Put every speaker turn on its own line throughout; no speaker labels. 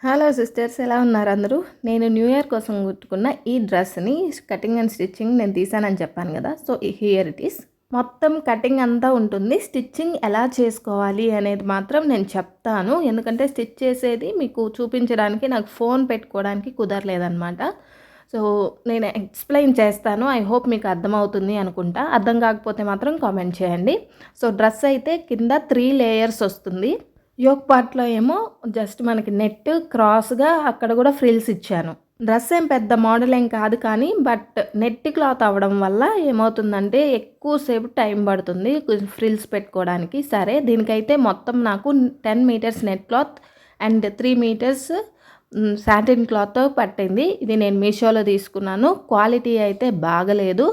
Hello sisters, ఎలా ఉన్నారు అందరూ? నేను న్యూ ఇయర్ కోసం కుట్టుకున్న ఈ డ్రెస్ని కటింగ్ అండ్ స్టిచ్చింగ్ నేను తీసానని చెప్పాను కదా. So here it is. మొత్తం కటింగ్ అంతా ఉంటుంది, స్టిచ్చింగ్ ఎలా చేసుకోవాలి అనేది మాత్రం నేను చెప్తాను. ఎందుకంటే స్టిచ్ చేసేది మీకు చూపించడానికి నాకు ఫోన్ పెట్టుకోవడానికి కుదరలేదనమాట. సో నేను ఎక్స్ప్లెయిన్ చేస్తాను. ఐ హోప్ మీకు అర్థమవుతుంది అనుకుంటా. అర్థం కాకపోతే మాత్రం కామెంట్ చేయండి. సో డ్రెస్ అయితే కింద 3 లేయర్స్ వస్తుంది. యోక్ పార్ట్లో ఏమో జస్ట్ మనకి నెట్ క్రాస్గా అక్కడ కూడా ఫ్రిల్స్ ఇచ్చాను. డ్రెస్ ఏం పెద్ద మోడల్ ఏం కాదు, కానీ బట్ నెట్ క్లాత్ అవ్వడం వల్ల ఏమవుతుందంటే ఎక్కువసేపు టైం పడుతుంది ఫ్రిల్స్ పెట్టుకోవడానికి. సరే, దీనికైతే మొత్తం నాకు 10 metres net cloth and 3 metres satin cloth పట్టింది. ఇది నేను మీషోలో తీసుకున్నాను. క్వాలిటీ అయితే బాగలేదు,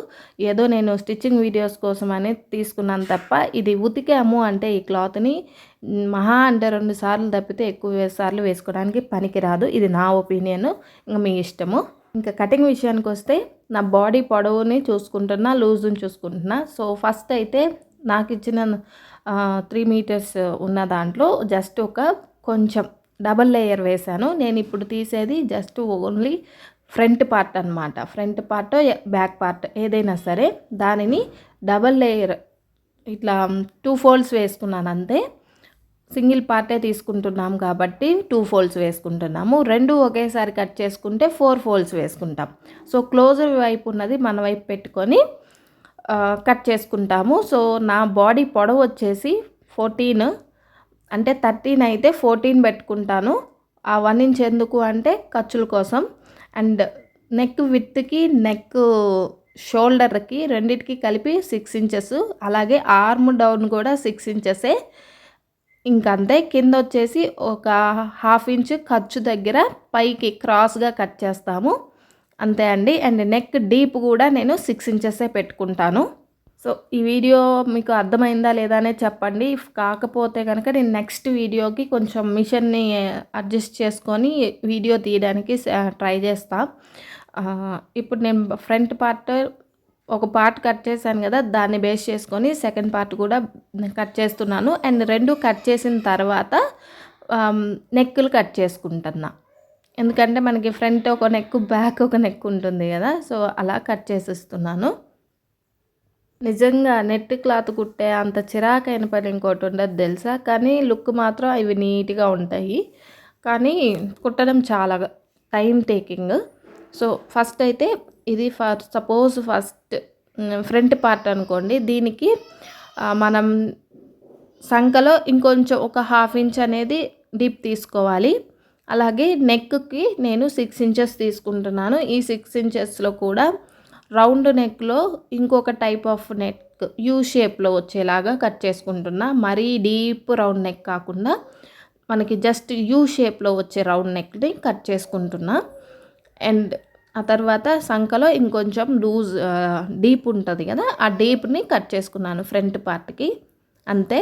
ఏదో నేను స్టిచ్చింగ్ వీడియోస్ కోసం అనేది తీసుకున్నాను తప్ప ఇది ఉతికాము అంటే ఈ క్లాత్ని మహా అంటే 2 సార్లు తప్పితే ఎక్కువ సార్లు వేసుకోవడానికి పనికిరాదు. ఇది నా ఒపీనియన్, ఇంకా మీ ఇష్టము. ఇంకా కటింగ్ విషయానికి వస్తే నా బాడీ పొడవుని చూసుకుంటున్నా, లూజ్ని చూసుకుంటున్నా. సో ఫస్ట్ అయితే నాకు ఇచ్చిన 3 మీటర్స్ ఉన్న దాంట్లో జస్ట్ ఒక కొంచెం డబల్ లేయర్ వేశాను. నేను ఇప్పుడు తీసేది జస్ట్ ఓన్లీ ఫ్రంట్ పార్ట్ అనమాట. ఫ్రంట్ పార్ట్ బ్యాక్ పార్ట్ ఏదైనా సరే దానిని డబల్ లేయర్ ఇట్లా 2 ఫోల్డ్స్ వేసుకున్నాను అంతే. సింగిల్ పార్టే తీసుకుంటున్నాం కాబట్టి 2 ఫోల్డ్స్ వేసుకుంటున్నాము. 2 ఒకేసారి కట్ చేసుకుంటే 4 ఫోల్డ్స్ వేసుకుంటాం. సో క్లోజర్ వైపు ఉన్నది మన వైపు పెట్టుకొని కట్ చేసుకుంటాము. సో నా బాడీ పొడవు వచ్చేసి 14, అంటే 13 అయితే 14 పెట్టుకుంటాను. ఆ 1 ఇంచ్ ఎందుకు అంటే ఖర్చుల కోసం. అండ్ నెక్ విత్కి నెక్ షోల్డర్కి రెండిటికి కలిపి 6 ఇంచెస్, అలాగే ఆర్మ్ డౌన్ కూడా 6 ఇంచెసే. ఇంకంతే. కింద వచ్చేసి ఒక 1/2 ఇంచ్ ఖర్చు దగ్గర పైకి క్రాస్గా కట్ చేస్తాము, అంతే అండి. అండ్ నెక్ డీప్ కూడా నేను 6 ఇంచెసే పెట్టుకుంటాను. సో ఈ వీడియో మీకు అర్థమైందా లేదా అనేది చెప్పండి. కాకపోతే కనుక నేను నెక్స్ట్ వీడియోకి కొంచెం మిషన్ని అడ్జస్ట్ చేసుకొని వీడియో తీయడానికి ట్రై చేస్తా. ఇప్పుడు నేను ఫ్రంట్ పార్ట్ ఒక పార్ట్ కట్ చేశాను కదా, దాన్ని బేస్ చేసుకొని సెకండ్ పార్ట్ కూడా కట్ చేస్తున్నాను. అండ్ 2 కట్ చేసిన తర్వాత నెక్కులు కట్ చేసుకుంటున్నా. ఎందుకంటే మనకి ఫ్రంట్ ఒక నెక్, బ్యాక్ ఒక నెక్ ఉంటుంది కదా. సో అలా కట్ చేసేస్తున్నాను. నిజంగా నెట్ క్లాత్ కుట్టే అంత చిరాకైన పని ఇంకోటి ఉండదు తెలుసా. కానీ లుక్ మాత్రం ఇవి నీట్గా ఉంటాయి, కానీ కుట్టడం చాలా టైం టేకింగ్. సో ఫస్ట్ అయితే ఇది సపోజ్ ఫస్ట్ ఫ్రంట్ పార్ట్ అనుకోండి. దీనికి మనం సంకలో ఇంకొంచెం ఒక 1/2 ఇంచ్ అనేది డీప్ తీసుకోవాలి. అలాగే నెక్కి నేను 6 ఇంచెస్ తీసుకుంటున్నాను. ఈ 6 ఇంచెస్లో కూడా రౌండ్ నెక్లో ఇంకొక టైప్ ఆఫ్ నెక్ యూ షేప్లో వచ్చేలాగా కట్ చేసుకుంటున్నా. మరీ డీప్ రౌండ్ నెక్ కాకుండా మనకి జస్ట్ యూ షేప్లో వచ్చే రౌండ్ నెక్ని కట్ చేసుకుంటున్నా. అండ్ ఆ తర్వాత సంకలో ఇంకొంచెం లూజ్ డీప్ ఉంటుంది కదా, ఆ డీప్ని కట్ చేసుకున్నాను ఫ్రంట్ పార్ట్కి, అంతే.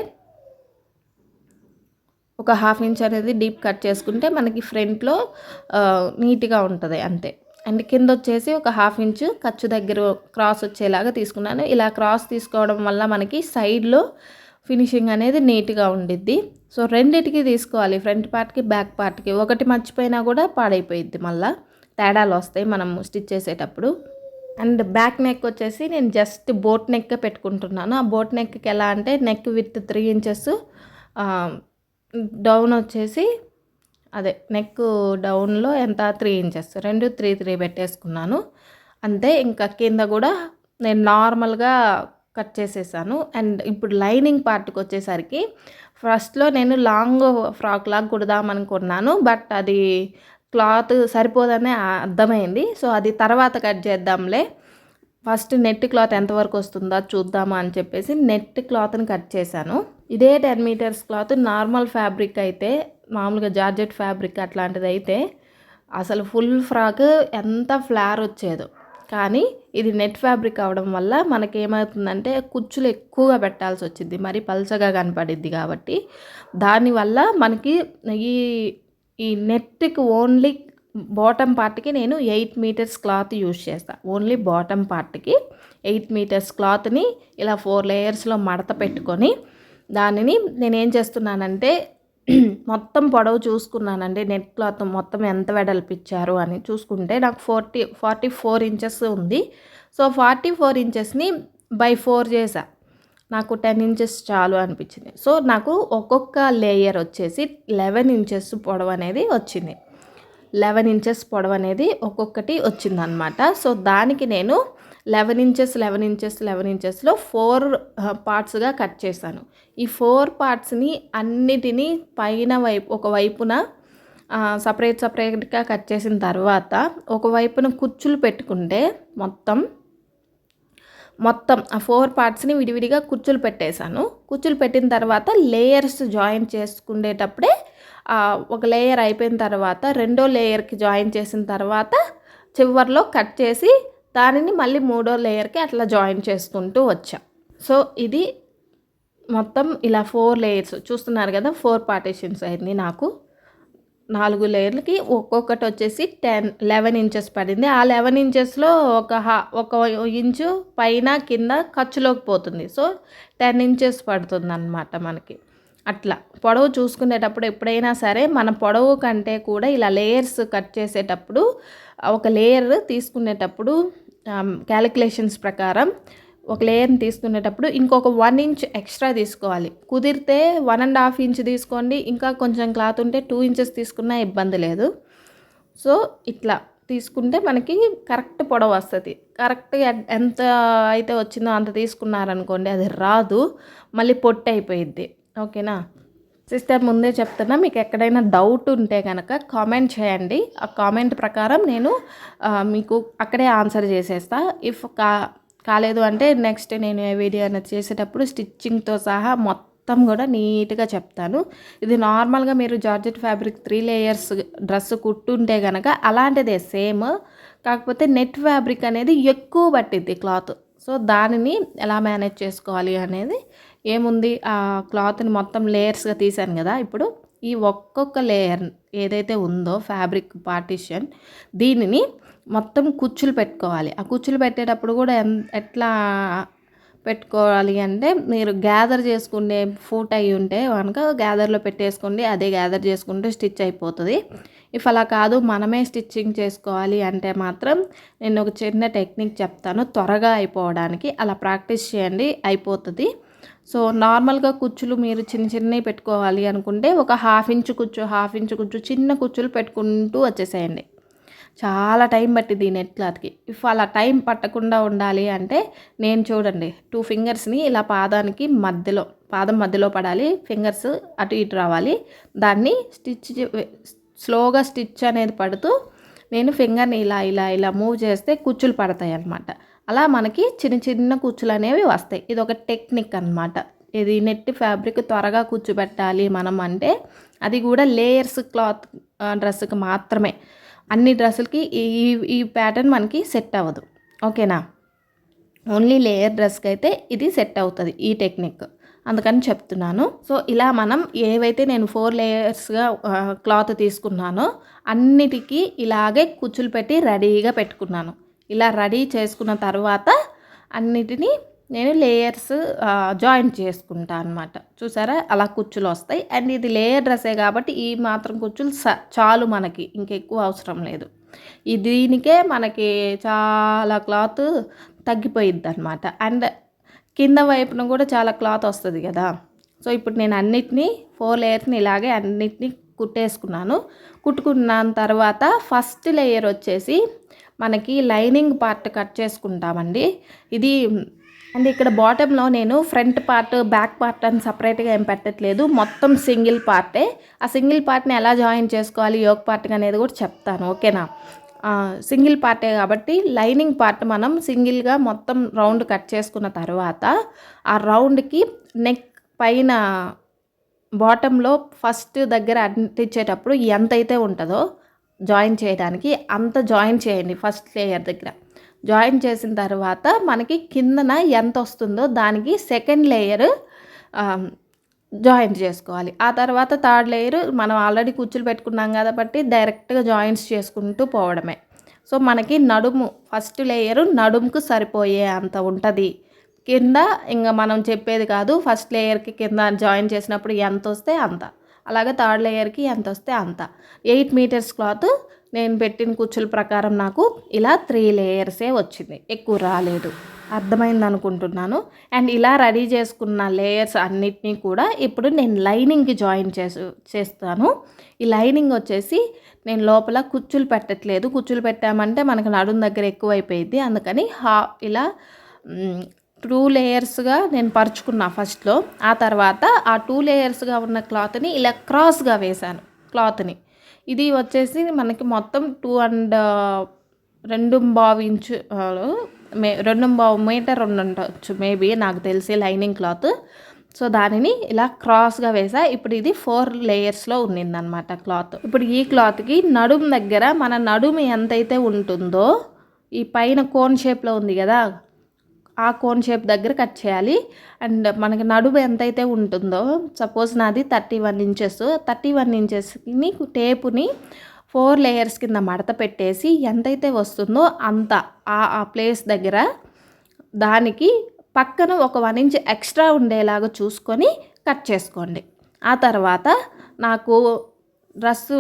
ఒక 1/2 ఇంచ్ అనేది డీప్ కట్ చేసుకుంటే మనకి ఫ్రంట్లో నీట్గా ఉంటుంది, అంతే. అండ్ కింద వచ్చేసి ఒక 1/2 ఇంచ్ ఖర్చు దగ్గర క్రాస్ వచ్చేలాగా తీసుకున్నాను. ఇలా క్రాస్ తీసుకోవడం వల్ల మనకి సైడ్లో ఫినిషింగ్ అనేది నీట్గా ఉండిద్ది. సో రెండిటికి తీసుకోవాలి, ఫ్రంట్ పార్ట్కి బ్యాక్ పార్ట్కి. ఒకటి మర్చిపోయినా కూడా పాడైపోయిద్ది, మళ్ళీ తేడాలు వస్తాయి మనం స్టిచ్ చేసేటప్పుడు. అండ్ బ్యాక్ నెక్ వచ్చేసి నేను జస్ట్ బోట్ నెక్ పెట్టుకుంటున్నాను. ఆ బోట్ నెక్కి ఎలా అంటే నెక్ విత్ 3 ఇంచెస్, డౌన్ వచ్చేసి అదే నెక్ డౌన్లో ఎంత 3 ఇంచెస్, 2 3 పెట్టేసుకున్నాను, అంతే. ఇంకా కింద కూడా నేను నార్మల్గా కట్ చేసేసాను. అండ్ ఇప్పుడు లైనింగ్ పార్ట్కి వచ్చేసరికి ఫస్ట్లో నేను లాంగ్ ఫ్రాక్ లాగా కుడదామనుకున్నాను, బట్ అది క్లాత్ సరిపోదనే అర్థమైంది. సో అది తర్వాత కట్ చేద్దాంలే, ఫస్ట్ నెట్ క్లాత్ ఎంతవరకు వస్తుందో చూద్దామా అని చెప్పేసి నెట్ క్లాత్ని కట్ చేశాను. ఇదే 10 మీటర్స్ క్లాత్ నార్మల్ ఫ్యాబ్రిక్ అయితే, మామూలుగా జార్జెట్ ఫ్యాబ్రిక్ అట్లాంటిది అయితే అసలు ఫుల్ ఫ్రాక్ ఎంత ఫ్లార్ వచ్చేదో. కానీ ఇది నెట్ ఫ్యాబ్రిక్ అవడం వల్ల మనకేమవుతుందంటే కుచ్చులు ఎక్కువగా పెట్టాల్సి వచ్చింది, మరి పల్చగా కనపడిద్ది కాబట్టి. దానివల్ల మనకి ఈ నెట్కి ఓన్లీ బాటమ్ పార్ట్కి నేను 8 మీటర్స్ క్లాత్ యూజ్ చేస్తాను. ఓన్లీ బాటమ్ పార్ట్కి 8 మీటర్స్ క్లాత్ని ఇలా 4 లేయర్స్లో మడత పెట్టుకొని దానిని నేనేం చేస్తున్నానంటే మొత్తం పొడవు చూసుకున్నానండి. నెట్ క్లాత్ మొత్తం ఎంత వెడల్పిచ్చారు అని చూసుకుంటే నాకు 44 ఇంచెస్ ఉంది. సో 44 ఇంచెస్ని బై 4 చేసా. నాకు 10 ఇంచెస్ చాలు అనిపించింది. సో నాకు ఒక్కొక్క లేయర్ వచ్చేసి 11 ఇంచెస్ పొడవు అనేది వచ్చింది. 11 ఇంచెస్ పొడవు అనేది ఒక్కొక్కటి వచ్చిందనమాట. సో దానికి నేను 11 ఇంచెస్ 11 ఇంచెస్ 11 ఇంచెస్లో 4 పార్ట్స్గా కట్ చేశాను. ఈ 4 పార్ట్స్ని అన్నిటినీ పైన ఒకవైపున సపరేట్గా కట్ చేసిన తర్వాత ఒకవైపున కుచ్చులు పెట్టుకుంటే మొత్తం ఆ 4 పార్ట్స్ని విడివిడిగా కుచ్చులు పెట్టేశాను. కుచ్చులు పెట్టిన తర్వాత లేయర్స్ జాయిన్ చేసుకునేటప్పుడే ఒక లేయర్ అయిపోయిన తర్వాత రెండో లేయర్కి జాయిన్ చేసిన తర్వాత చివర్లో కట్ చేసి దానిని మళ్ళీ మూడో లేయర్కి అట్లా జాయిన్ చేసుకుంటూ వచ్చా. సో ఇది మొత్తం ఇలా 4 లేయర్స్ చూస్తున్నారు కదా, 4 పార్టీషన్స్ అయింది. నాకు 4 లేయర్లకి ఒక్కొక్కటి వచ్చేసి 11 ఇంచెస్ పడింది. ఆ 11 ఇంచెస్లో ఒక ఇంచు పైన కింద ఖర్చులోకి పోతుంది. సో 10 ఇంచెస్ పడుతుంది అన్నమాట మనకి. అట్లా పొడవు చూసుకునేటప్పుడు ఎప్పుడైనా సరే మన పొడవు కంటే కూడా ఇలా లేయర్స్ కట్ చేసేటప్పుడు ఒక లేయర్ తీసుకునేటప్పుడు క్యాలిక్యులేషన్స్ ప్రకారం ఒక లేయర్ని తీసుకునేటప్పుడు ఇంకొక 1 ఇంచ్ ఎక్స్ట్రా తీసుకోవాలి. కుదిరితే 1.5 ఇంచ్ తీసుకోండి. ఇంకా కొంచెం క్లాత్ ఉంటే 2 ఇంచెస్ తీసుకున్నా ఇబ్బంది లేదు. సో ఇట్లా తీసుకుంటే మనకి కరెక్ట్ పొడవు వస్తుంది. కరెక్ట్గా ఎంత అయితే వచ్చిందో అంత తీసుకున్నారనుకోండి, అది రాదు, మళ్ళీ పొట్టు అయిపోయిద్ది. ఓకేనా సిస్టర్, ముందే చెప్తున్నా, మీకు ఎక్కడైనా డౌట్ ఉంటే కనుక కామెంట్ చేయండి. ఆ కామెంట్ ప్రకారం నేను మీకు అక్కడే ఆన్సర్ చేసేస్తా. ఇఫ్ కాలేదు అంటే నెక్స్ట్ నేను ఏ వీడియో అనేది చేసేటప్పుడు స్టిచ్చింగ్తో సహా మొత్తం కూడా నీట్గా చెప్తాను. ఇది నార్మల్గా మీరు జార్జెట్ ఫ్యాబ్రిక్ 3 లేయర్స్ డ్రెస్ కుట్టుంటే కనుక అలాంటిదే సేమ్, కాకపోతే నెట్ ఫ్యాబ్రిక్ అనేది ఎక్కువ పట్టిద్ది క్లాత్. సో దానిని ఎలా మేనేజ్ చేసుకోవాలి అనేది ఏముంది, ఆ క్లాత్ని మొత్తం లేయర్స్గా తీసాను కదా. ఇప్పుడు ఈ ఒక్కొక్క లేయర్ ఏదైతే ఉందో ఫ్యాబ్రిక్ పార్టిషన్, దీనిని మొత్తం కుచ్చులు పెట్టుకోవాలి. ఆ కుచ్చులు పెట్టేటప్పుడు కూడా ఎట్లా పెట్టుకోవాలి అంటే, మీరు గ్యాదర్ చేసుకునే ఫూట్ అయ్యి ఉంటే కనుక గ్యాదర్లో పెట్టేసుకోండి, అదే గ్యాదర్ చేసుకుంటే స్టిచ్ అయిపోతుంది. ఇఫ్ అలా కాదు మనమే స్టిచ్చింగ్ చేసుకోవాలి అంటే మాత్రం నేను ఒక చిన్న టెక్నిక్ చెప్తాను త్వరగా అయిపోవడానికి. అలా ప్రాక్టీస్ చేయండి, అయిపోతుంది. సో నార్మల్గా కుచ్చులు మీరు చిన్నవి పెట్టుకోవాలి అనుకుంటే ఒక హాఫ్ ఇంచు కుచ్చు చిన్న కుచ్చులు పెట్టుకుంటూ వచ్చేసేయండి. చాలా టైం పట్టింది ఈ నెట్ క్లాత్కి. ఇఫ్ అలా టైం పట్టకుండా ఉండాలి అంటే నేను చూడండి 2 ఫింగర్స్ని ఇలా పాదం మధ్యలో పడాలి, ఫింగర్స్ అటు ఇటు రావాలి. దాన్ని స్లోగా స్టిచ్ అనేది పడుతూ నేను ఫింగర్ని ఇలా మూవ్ చేస్తే కుచ్చులు పడతాయి అన్నమాట. అలా మనకి చిన్న కుచ్చులు అనేవి వస్తాయి. ఇది ఒక టెక్నిక్ అన్నమాట. ఇది నెట్ ఫ్యాబ్రిక్ త్వరగా కూర్చోబెట్టాలి మనం అంటే అది కూడా లేయర్స్ క్లాత్ డ్రెస్కి మాత్రమే. అన్ని డ్రెస్సులకి ఈ ప్యాటర్న్ మనకి సెట్ అవ్వదు. ఓకేనా, ఓన్లీ లేయర్ డ్రెస్కి అయితే ఇది సెట్ అవుతుంది ఈ టెక్నిక్, అందుకని చెప్తున్నాను. సో ఇలా మనం ఏవైతే నేను 4 లేయర్స్గా క్లాత్ తీసుకున్నానో అన్నిటికీ ఇలాగే కుచ్చులు పెట్టి రెడీగా పెట్టుకున్నాను. ఇలా రెడీ చేసుకున్న తర్వాత అన్నిటినీ నేను లేయర్స్ జాయింట్ చేసుకుంటాను అనమాట. చూసారా, అలా కుచ్చులు వస్తాయి. అండ్ ఇది లేయర్ డ్రెస్సే కాబట్టి ఈ మాత్రం కుచ్చులు చాలు మనకి, ఇంకెక్కువ అవసరం లేదు. దీనికే మనకి చాలా క్లాత్ తగ్గిపోయిద్ది అనమాట. అండ్ కింద వైపున కూడా చాలా క్లాత్ వస్తుంది కదా. సో ఇప్పుడు నేను అన్నిటినీ 4 లేయర్స్ని ఇలాగే అన్నిటినీ కుట్టుకున్న తర్వాత ఫస్ట్ లేయర్ వచ్చేసి మనకి లైనింగ్ పార్ట్ కట్ చేసుకుంటామండి. ఇది అండ్ ఇక్కడ బాటంలో నేను ఫ్రంట్ పార్ట్ బ్యాక్ పార్ట్ అని సపరేట్గా ఏం పెట్టట్లేదు, మొత్తం సింగిల్ పార్టే. ఆ సింగిల్ పార్ట్ని ఎలా జాయిన్ చేసుకోవాలి యోక్ పార్ట్ అనేది కూడా చెప్తాను. ఓకేనా, సింగిల్ పార్టే కాబట్టి లైనింగ్ పార్ట్ మనం సింగిల్గా మొత్తం రౌండ్ కట్ చేసుకున్న తర్వాత ఆ రౌండ్కి నెక్ పైన బాటంలో ఫస్ట్ దగ్గర అంటించేటప్పుడు ఎంతైతే ఉంటుందో జాయిన్ చేయడానికి అంత జాయిన్ చేయండి. ఫస్ట్ లేయర్ దగ్గర జాయిన్ చేసిన తర్వాత మనకి కిందన ఎంత వస్తుందో దానికి సెకండ్ లేయర్ జాయిన్ చేసుకోవాలి. ఆ తర్వాత థర్డ్ లేయర్ మనం ఆల్రెడీ కుచ్చులు పెట్టుకున్నాం కాబట్టి డైరెక్ట్గా జాయింట్స్ చేసుకుంటూ పోవడమే. సో మనకి నడుము ఫస్ట్ లేయరు నడుముకు సరిపోయే అంత ఉంటుంది. కింద ఇంకా మనం చెప్పేది కాదు, ఫస్ట్ లేయర్కి కింద జాయిన్ చేసినప్పుడు ఎంత వస్తే అంత. అలాగే థర్డ్ లేయర్కి ఎంత వస్తే అంత. 8 మీటర్స్ క్లాత్ నేను పెట్టిన కుచ్చుల ప్రకారం నాకు ఇలా 3 లేయర్సే వచ్చింది, ఎక్కువ రాలేదు. అర్థమైంది అనుకుంటున్నాను. అండ్ ఇలా రెడీ చేసుకున్న లేయర్స్ అన్నిటినీ కూడా ఇప్పుడు నేను లైనింగ్కి జాయిన్ చేస్తాను. ఈ లైనింగ్ వచ్చేసి నేను లోపల కుచ్చులు పెట్టట్లేదు. కుచ్చులు పెట్టామంటే మనకు నడుం దగ్గర ఎక్కువైపోయింది. అందుకని ఇలా 2 లేయర్స్గా నేను పరుచుకున్నా ఫస్ట్లో. ఆ తర్వాత ఆ 2 లేయర్స్గా ఉన్న క్లాత్ని ఇలా క్రాస్గా వేశాను క్లాత్ని. ఇది వచ్చేసి మనకి మొత్తం 2.5 ఇంచు 2.5 మీటర్ ఉండొచ్చు మేబీ, నాకు తెలిసి లైనింగ్ క్లాత్. సో దానిని ఇలా క్రాస్గా వేసా. ఇప్పుడు ఇది 4 లేయర్స్లో ఉన్నిందనమాట క్లాత్. ఇప్పుడు ఈ క్లాత్కి నడుం దగ్గర మన నడుము ఎంతైతే ఉంటుందో, ఈ పైన కోన్ షేప్లో ఉంది కదా, ఆ కోన్ షేప్ దగ్గర కట్ చేయాలి. అండ్ మనకి నడుము ఎంతైతే ఉంటుందో, సపోజ్ నాది 31 ఇంచెస్, 31 ఇంచెస్ని టేపుని 4 లేయర్స్ కింద మడత పెట్టేసి ఎంతైతే వస్తుందో అంత ఆ ప్లేస్ దగ్గర దానికి పక్కన ఒక 1 ఇంచ్ ఎక్స్ట్రా ఉండేలాగా చూసుకొని కట్ చేసుకోండి. ఆ తర్వాత నాకు డ్రెస్సు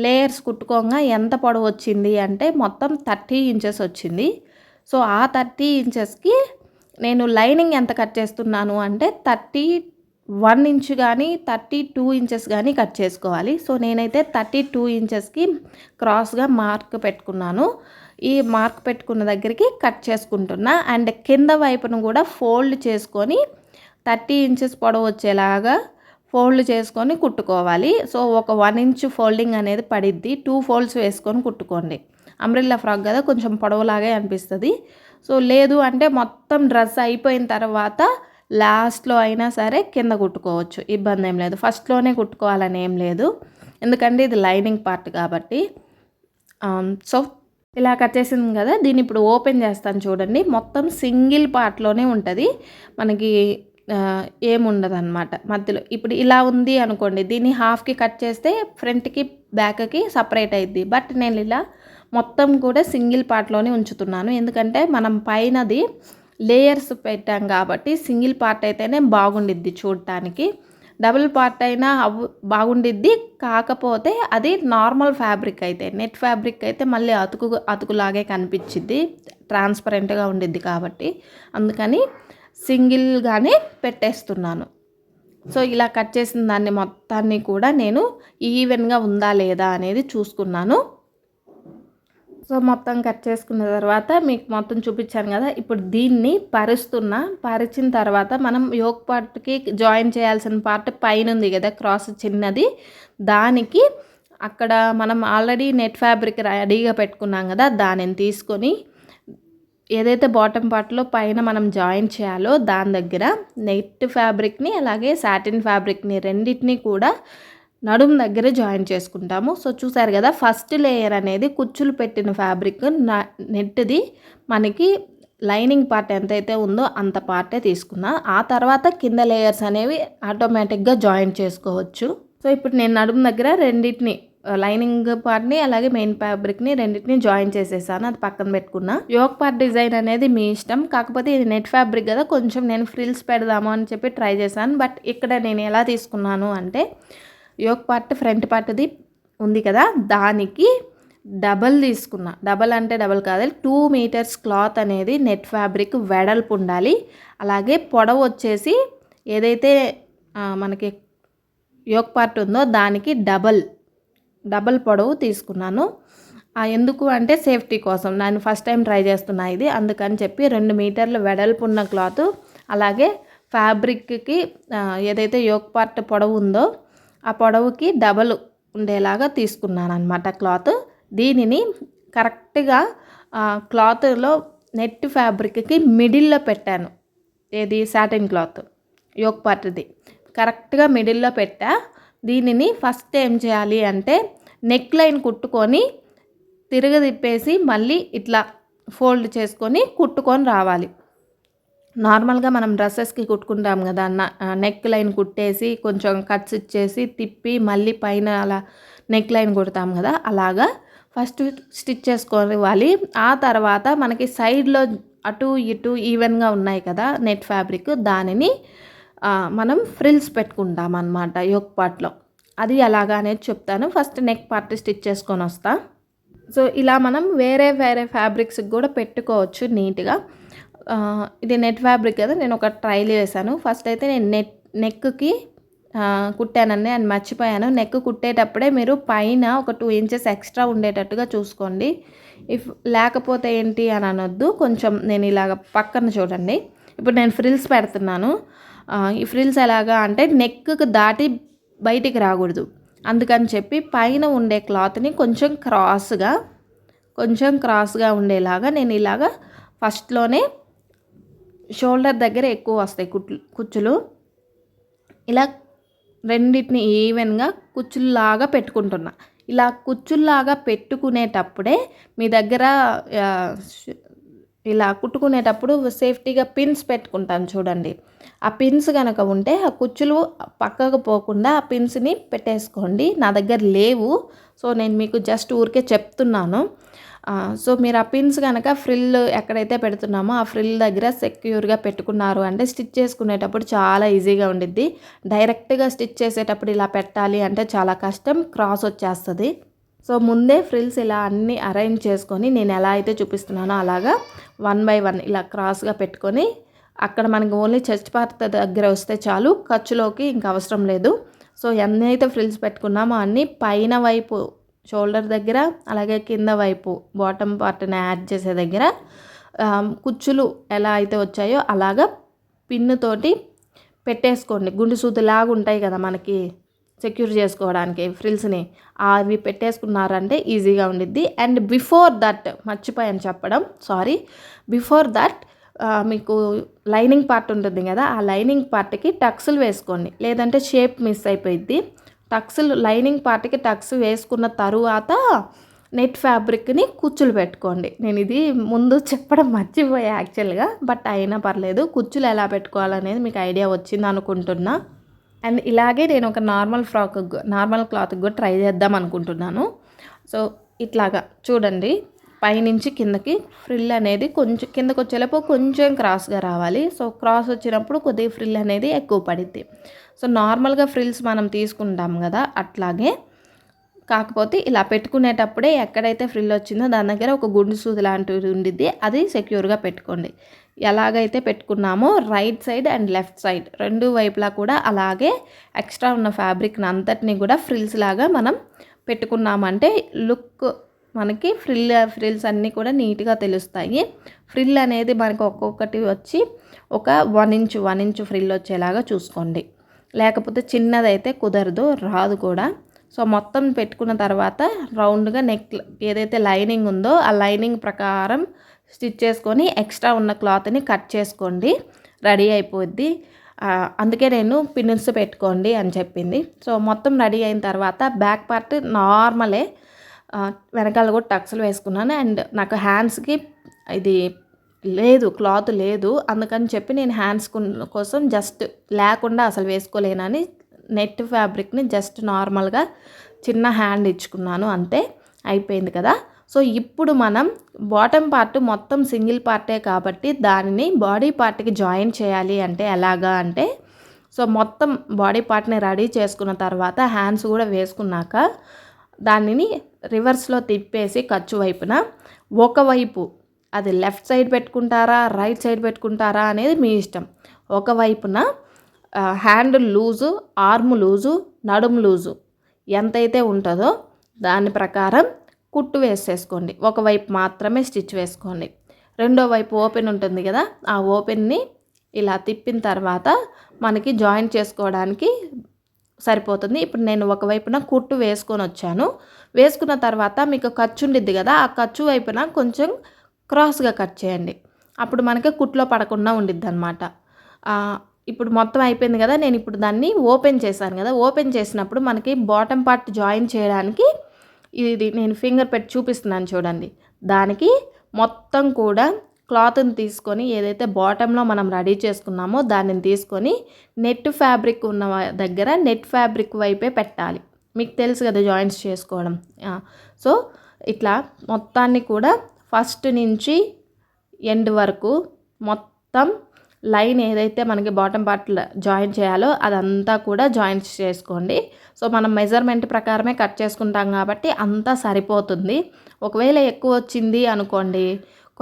లేయర్స్ కుట్టుకోగా ఎంత పొడవు వచ్చింది అంటే మొత్తం 30 ఇంచెస్ వచ్చింది. సో ఆ 30 ఇంచెస్కి నేను లైనింగ్ ఎంత కట్ చేస్తున్నాను అంటే 31 ఇంచ్ కానీ 32 ఇంచెస్ కానీ కట్ చేసుకోవాలి. సో నేనైతే 32 ఇంచెస్కి క్రాస్గా మార్క్ పెట్టుకున్నాను. ఈ మార్క్ పెట్టుకున్న దగ్గరికి కట్ చేసుకుంటున్నా. అండ్ కింద వైపును కూడా ఫోల్డ్ చేసుకొని 30 ఇంచెస్ పొడవు వచ్చేలాగా ఫోల్డ్ చేసుకొని కుట్టుకోవాలి. సో ఒక 1 ఇంచ్ ఫోల్డింగ్ అనేది పడిద్ది. 2 ఫోల్డ్స్ వేసుకొని కుట్టుకోండి. అంబ్రెల్లా ఫ్రాక్ కదా, కొంచెం పొడవులాగే అనిపిస్తుంది. సో లేదు అంటే మొత్తం డ్రెస్ అయిపోయిన తర్వాత లాస్ట్లో అయినా సరే కింద కుట్టుకోవచ్చు, ఇబ్బంది ఏం లేదు. ఫస్ట్లోనే కుట్టుకోవాలని ఏం లేదు, ఎందుకంటే ఇది లైనింగ్ పార్ట్ కాబట్టి. సో ఇలా కట్ చేసింది కదా, దీన్ని ఇప్పుడు ఓపెన్ చేస్తాను చూడండి. మొత్తం సింగిల్ పార్ట్లోనే ఉంటుంది, మనకి ఏముండదు అనమాట మధ్యలో. ఇప్పుడు ఇలా ఉంది అనుకోండి, దీన్ని హాఫ్కి కట్ చేస్తే ఫ్రంట్కి బ్యాక్కి సపరేట్ అయింది. బట్ నేను ఇలా మొత్తం కూడా సింగిల్ పార్ట్లోనే ఉంచుతున్నాను, ఎందుకంటే మనం పైనది లేయర్స్ పెట్టాం కాబట్టి సింగిల్ పార్ట్ అయితేనే బాగుండిద్ది చూడటానికి. డబుల్ పార్ట్ అయినా బాగుండిద్ది, కాకపోతే అది నార్మల్ ఫ్యాబ్రిక్ అయితే, నెట్ ఫ్యాబ్రిక్ అయితే మళ్ళీ అతుకులాగే కనిపించిద్ది, ట్రాన్స్పరెంట్గా ఉండిద్ది కాబట్టి అందుకని సింగిల్గానే పెట్టేస్తున్నాను. సో ఇలా కట్ చేసిన దాన్ని మొత్తాన్ని కూడా నేను ఈవెన్గా ఉందా లేదా అనేది చూసుకున్నాను. సో మొత్తం కట్ చేసుకున్న తర్వాత మీకు మొత్తం చూపించాను కదా. ఇప్పుడు దీన్ని పరిచిన తర్వాత మనం యోక్ పార్ట్కి జాయిన్ చేయాల్సిన పార్ట్ పైన ఉంది కదా క్రాస్ చిన్నది, దానికి అక్కడ మనం ఆల్రెడీ నెట్ ఫ్యాబ్రిక్ రెడీగా పెట్టుకున్నాం కదా, దానిని తీసుకొని ఏదైతే బాటమ్ పార్ట్లో పైన మనం జాయిన్ చేయాలో దాని దగ్గర నెట్ ఫ్యాబ్రిక్ని అలాగే సాటిన్ ఫ్యాబ్రిక్ని రెండింటినీ కూడా నడుము దగ్గర జాయిన్ చేసుకుంటాము. సో చూసారు కదా, ఫస్ట్ లేయర్ అనేది కుచ్చులు పెట్టిన ఫ్యాబ్రిక్ నెట్ది మనకి లైనింగ్ పార్ట్ ఎంతైతే ఉందో అంత పార్టే తీసుకున్నా. ఆ తర్వాత కింద లేయర్స్ అనేవి ఆటోమేటిక్గా జాయిన్ చేసుకోవచ్చు. సో ఇప్పుడు నేను నడుము దగ్గర రెండింటిని, లైనింగ్ పార్ట్ని అలాగే మెయిన్ ఫ్యాబ్రిక్ని రెండింటిని జాయిన్ చేసేసాను, అది పక్కన పెట్టుకున్నా. యోక్ పార్ట్ డిజైన్ అనేది మీ ఇష్టం, కాకపోతే ఇది నెట్ ఫ్యాబ్రిక్ కదా, కొంచెం నేను ఫ్రిల్స్ పెడదాము అని చెప్పి ట్రై చేశాను. బట్ ఇక్కడ నేను ఎలా తీసుకున్నాను అంటే యోక్ పార్ట్ ఫ్రంట్ పార్ట్ది ఉంది కదా, దానికి డబల్ తీసుకున్నా. డబల్ అంటే డబల్ కాదు, 2 మీటర్స్ క్లాత్ అనేది నెట్ ఫ్యాబ్రిక్ వెడల్పు ఉండాలి. అలాగే పొడవు వచ్చేసి ఏదైతే మనకి యోక్ పార్ట్ ఉందో దానికి డబల్ పొడవు తీసుకున్నాను. ఎందుకు అంటే సేఫ్టీ కోసం, నేను ఫస్ట్ టైం ట్రై చేస్తున్నా ఇది, అందుకని చెప్పి 2 మీటర్లు వెడల్పు ఉన్న క్లాత్ అలాగే ఫ్యాబ్రిక్కి ఏదైతే యోక్ పార్ట్ పొడవు ఉందో ఆ పొడవుకి డబల్ ఉండేలాగా తీసుకున్నాను అనమాట క్లాత్. దీనిని కరెక్ట్గా క్లాత్లో నెట్ ఫ్యాబ్రిక్కి మిడిల్లో పెట్టాను. ఏది సాటిన్ క్లాత్ యోక్ పార్ట్ది కరెక్ట్గా మిడిల్లో పెట్టా. దీనిని ఫస్ట్ ఏం చేయాలి అంటే నెక్ లైన్ కుట్టుకొని తిరగదిప్పేసి మళ్ళీ ఇట్లా ఫోల్డ్ చేసుకొని కుట్టుకొని రావాలి. నార్మల్గా మనం డ్రెస్సెస్కి కుట్టుకుంటాం కదా, నెక్ లైన్ కుట్టేసి కొంచెం కట్స్ ఇచ్చేసి తిప్పి మళ్ళీ పైన అలా నెక్ లైన్ కుడతాం కదా, అలాగా ఫస్ట్ స్టిచ్ చేసుకోవాలి. ఆ తర్వాత మనకి సైడ్లో అటు ఇటు ఈవెన్గా ఉన్నాయి కదా నెట్ ఫ్యాబ్రిక్, దానిని మనం ఫ్రిల్స్ పెట్టుకుంటాం అన్నమాట యోక్ పార్ట్లో. అది ఎలాగా అనేది చెప్తాను. ఫస్ట్ నెక్ పార్ట్ స్టిచ్ చేసుకొని వస్తా. సో ఇలా మనం వేరే వేరే ఫ్యాబ్రిక్స్కి కూడా పెట్టుకోవచ్చు నీట్గా. ఇది నెట్ ఫ్యాబ్రిక్ కదా, నేను ఒక ట్రైల్ వేసాను. ఫస్ట్ అయితే నేను నెక్కి కుట్టానండి అండ్ మర్చిపోయాను. నెక్ కుట్టేటప్పుడే మీరు పైన ఒక 2 ఇంచెస్ ఎక్స్ట్రా ఉండేటట్టుగా చూసుకోండి. లేకపోతే ఏంటి అని అనొద్దు. కొంచెం నేను ఇలాగ పక్కన చూడండి. ఇప్పుడు నేను ఫ్రిల్స్ పెడుతున్నాను. ఈ ఫ్రిల్స్ ఎలాగా అంటే నెక్కి దాటి బయటికి రాకూడదు. అందుకని చెప్పి పైన ఉండే క్లాత్ని కొంచెం క్రాస్గా ఉండేలాగా నేను ఇలాగా ఫస్ట్లోనే షోల్డర్ దగ్గర ఎక్కువ వస్తాయి కుచ్చులు. ఇలా రెండింటిని ఈవెన్గా కుచ్చుల్లాగా పెట్టుకుంటున్నా. ఇలా కుచ్చుల్లాగా పెట్టుకునేటప్పుడే మీ దగ్గర ఇలా కుట్టుకునేటప్పుడు సేఫ్టీగా పిన్స్ పెట్టుకుంటాను చూడండి. ఆ పిన్స్ కనుక ఉంటే ఆ కుచ్చులు పక్కకు పోకుండా ఆ పిన్స్ని పెట్టేసుకోండి. నా దగ్గర లేవు, సో నేను మీకు జస్ట్ ఊరికే చెప్తున్నాను. సో మీరు ఆ పిన్స్ కనుక ఫ్రిల్ ఎక్కడైతే పెడుతున్నామో ఆ ఫ్రిల్ దగ్గర సెక్యూర్గా పెట్టుకున్నారు అంటే స్టిచ్ చేసుకునేటప్పుడు చాలా ఈజీగా ఉండిద్ది. డైరెక్ట్గా స్టిచ్ చేసేటప్పుడు ఇలా పెట్టాలి అంటే చాలా కష్టం, క్రాస్ వచ్చేస్తుంది. సో ముందే ఫ్రిల్స్ ఇలా అన్నీ అరేంజ్ చేసుకొని నేను ఎలా అయితే చూపిస్తున్నానో అలాగా 1 by 1 ఇలా క్రాస్గా పెట్టుకొని అక్కడ మనకి ఓన్లీ చెస్ట్ పార్ట్ దగ్గర వస్తే చాలు, ఖర్చులోకి ఇంకా అవసరం లేదు. సో ఎన్నైతే ఫ్రిల్స్ పెట్టుకున్నామో అన్నీ పైన వైపు షోల్డర్ దగ్గర, అలాగే కింద వైపు బాటమ్ పార్ట్ని యాడ్ చేసే దగ్గర కుచ్చులు ఎలా అయితే వచ్చాయో అలాగా పిన్నుతోటి పెట్టేసుకోండి. గుండు సూదిలాగా ఉంటాయి కదా మనకి సెక్యూర్ చేసుకోవడానికి ఫ్రిల్స్ని, అవి పెట్టేసుకున్నారంటే ఈజీగా ఉండిద్ది. అండ్ బిఫోర్ దట్ మర్చిపోయాను చెప్పడం, సారీ. బిఫోర్ దట్ మీకు లైనింగ్ పార్ట్ ఉంటుంది కదా, ఆ లైనింగ్ పార్ట్కి టక్స్లు వేసుకోండి, లేదంటే షేప్ మిస్ అయిపోయిద్ది. లైనింగ్ పార్ట్కి టక్స్ వేసుకున్న తరువాత నెట్ ఫ్యాబ్రిక్ని కుచ్చులు పెట్టుకోండి. నేను ఇది ముందు చెప్పడం మర్చిపోయా యాక్చువల్గా, బట్ అయినా పర్లేదు. కుచ్చులు ఎలా పెట్టుకోవాలనేది మీకు ఐడియా వచ్చింది అనుకుంటున్నా. అండ్ ఇలాగే నేను ఒక నార్మల్ క్లాత్కి కూడా ట్రై చేద్దాం అనుకుంటున్నాను. సో ఇట్లాగా చూడండి, పైనుంచి కిందకి ఫ్రిల్ అనేది కొంచెం కిందకు వచ్చేలోపు కొంచెం క్రాస్గా రావాలి. సో క్రాస్ వచ్చినప్పుడు కొద్దిగా ఫ్రిల్ అనేది ఎక్కువ పడిద్ది. సో నార్మల్గా ఫ్రిల్స్ మనం తీసుకుంటాం కదా, అట్లాగే కాకపోతే ఇలా పెట్టుకునేటప్పుడే ఎక్కడైతే ఫ్రిల్ వచ్చిందో దాని దగ్గర ఒక గుండు సూది లాంటిది ఉండిద్ది, అది సెక్యూర్గా పెట్టుకోండి. ఎలాగైతే పెట్టుకున్నామో right side and left side రెండు వైపులా కూడా అలాగే ఎక్స్ట్రా ఉన్న ఫ్యాబ్రిక్ని అంతటిని కూడా ఫ్రిల్స్ లాగా మనం పెట్టుకున్నామంటే లుక్ మనకి ఫ్రిల్స్ అన్నీ కూడా నీట్గా తెలుస్తాయి. ఫ్రిల్ అనేది మనకు ఒక్కొక్కటి వచ్చి ఒక 1 ఇంచ్ ఫ్రిల్ వచ్చేలాగా చూసుకోండి, లేకపోతే చిన్నదైతే కుదరదు, రాదు కూడా. సో మొత్తం పెట్టుకున్న తర్వాత రౌండ్గా నెక్ ఏదైతే లైనింగ్ ఉందో ఆ లైనింగ్ ప్రకారం స్టిచ్ చేసుకొని ఎక్స్ట్రా ఉన్న క్లాత్ని కట్ చేసుకోండి, రెడీ అయిపోద్ది. అందుకే నేను పిన్స్ పెట్టుకోండి అని చెప్పింది. సో మొత్తం రెడీ అయిన తర్వాత బ్యాక్ పార్ట్ నార్మలే, వెనకాల కూడా టక్స్లు వేసుకున్నాను. అండ్ నాకు హ్యాండ్స్కి ఇది లేదు, క్లాత్ లేదు, అందుకని చెప్పి నేను హ్యాండ్స్ కోసం జస్ట్ లేకుండా అసలు వేసుకోలేనని నెట్ ఫ్యాబ్రిక్ని జస్ట్ నార్మల్గా చిన్న హ్యాండ్ ఇచ్చుకున్నాను, అంతే, అయిపోయింది కదా. సో ఇప్పుడు మనం బాటమ్ పార్ట్ మొత్తం సింగిల్ పార్టే కాబట్టి దానిని బాడీ పార్ట్కి జాయిన్ చేయాలి అంటే ఎలాగా అంటే, సో మొత్తం బాడీ పార్ట్ని రెడీ చేసుకున్న తర్వాత హ్యాండ్స్ కూడా వేసుకున్నాక దానిని రివర్స్లో తిప్పేసి ఖర్చు వైపున ఒకవైపు అది లెఫ్ట్ సైడ్ పెట్టుకుంటారా రైట్ సైడ్ పెట్టుకుంటారా అనేది మీ ఇష్టం. ఒకవైపున హ్యాండ్ లూజు, ఆర్మ్ లూజు, నడుము లూజు ఎంతైతే ఉంటుందో దాని ప్రకారం కుట్టు వేసేసుకోండి. ఒకవైపు మాత్రమే స్టిచ్ వేసుకోండి. రెండో వైపు ఓపెన్ ఉంటుంది కదా, ఆ ఓపెన్ని ఇలా తిప్పిన తర్వాత మనకి జాయింట్ చేసుకోవడానికి సరిపోతుంది. ఇప్పుడు నేను ఒకవైపున కుట్టు వేసుకొని వచ్చాను. వేసుకున్న తర్వాత మీకు ఖర్చు ఉండిద్ది కదా, ఆ ఖర్చు వైపున కొంచెం క్రాస్గా కట్ చేయండి, అప్పుడు మనకి కుట్లో పడకుండా ఉండిద్ది అనమాట. ఇప్పుడు మొత్తం అయిపోయింది కదా, నేను ఇప్పుడు దాన్ని ఓపెన్ చేశాను కదా, ఓపెన్ చేసినప్పుడు మనకి బాటమ్ పార్ట్ జాయిన్ చేయడానికి ఇది నేను ఫింగర్ పెట్టి చూపిస్తున్నాను చూడండి, దానికి మొత్తం కూడా క్లాత్ని తీసుకొని ఏదైతే బాటంలో మనం రెడీ చేసుకున్నామో దానిని తీసుకొని నెట్ ఫ్యాబ్రిక్ ఉన్న దగ్గర నెట్ ఫ్యాబ్రిక్ వైపే పెట్టాలి. మీకు తెలుసు కదా జాయింట్స్ చేసుకోవడం. సో ఇట్లా మొత్తాన్ని కూడా ఫస్ట్ నుంచి ఎండ్ వరకు మొత్తం లైన్ ఏదైతే మనకి బాటమ్ పార్ట్లో జాయిన్ చేయాలో అదంతా కూడా జాయిన్ చేసుకోండి. సో మనం మెజర్మెంట్ ప్రకారమే కట్ చేసుకుంటాం కాబట్టి అంతా సరిపోతుంది. ఒకవేళ ఎక్కువ వచ్చింది అనుకోండి,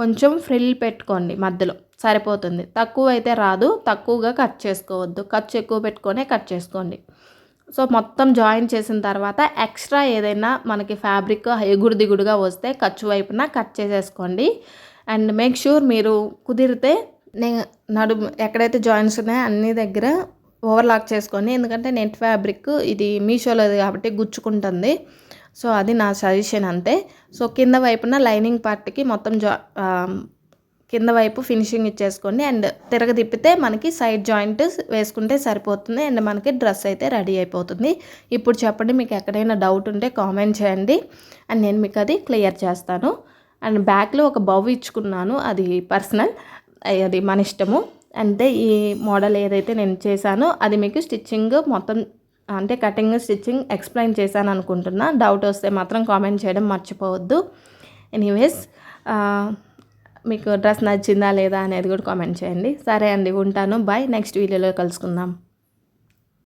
కొంచెం ఫ్రిల్ పెట్టుకోండి మధ్యలో, సరిపోతుంది. తక్కువ అయితే రాదు, తక్కువగా కట్ చేసుకోవద్దు, ఖర్చు ఎక్కువ పెట్టుకొనే కట్ చేసుకోండి. సో మొత్తం జాయిన్ చేసిన తర్వాత ఎక్స్ట్రా ఏదైనా మనకి ఫ్యాబ్రిక్ ఎగుడు దిగుడుగా వస్తే ఖర్చు వైపున కట్ చేసేసుకోండి. అండ్ మేక్ షూర్ మీరు కుదిరితే నడుము ఎక్కడైతే జాయింట్స్ ఉన్నాయో అన్ని దగ్గర ఓవర్లాక్ చేసుకోండి. ఎందుకంటే నెట్ ఫ్యాబ్రిక్ ఇది మీషోలోది కాబట్టి గుచ్చుకుంటుంది. సో అది నా సజెషన్ అంతే. సో కింద వైపున లైనింగ్ పార్ట్కి మొత్తం కింద వైపు ఫినిషింగ్ ఇచ్చేసుకోండి. అండ్ తిరగదిప్పితే మనకి సైడ్ జాయింట్ వేసుకుంటే సరిపోతుంది. అండ్ మనకి డ్రెస్ అయితే రెడీ అయిపోతుంది. ఇప్పుడు చెప్పండి, మీకు ఎక్కడైనా డౌట్ ఉంటే కామెంట్ చేయండి అండ్ నేను మీకు అది క్లియర్ చేస్తాను. అండ్ బ్యాక్లో ఒక బౌ ఇచ్చుకున్నాను, అది పర్సనల్, అది మన ఇష్టము. అంటే ఈ మోడల్ ఏదైతే నేను చేశానో అది మీకు స్టిచ్చింగ్ మొత్తం అంటే కటింగ్ స్టిచ్చింగ్ ఎక్స్ప్లెయిన్ చేశాను అనుకుంటున్నా. డౌట్ వస్తే మాత్రం కామెంట్ చేయడం మర్చిపోవద్దు. ఎనీవేస్ మీకు డ్రెస్ నచ్చిందా లేదా అనేది కూడా కామెంట్ చేయండి. సరే అండి, ఉంటాను. బాయ్. నెక్స్ట్ వీడియోలో కలుసుకుందాం.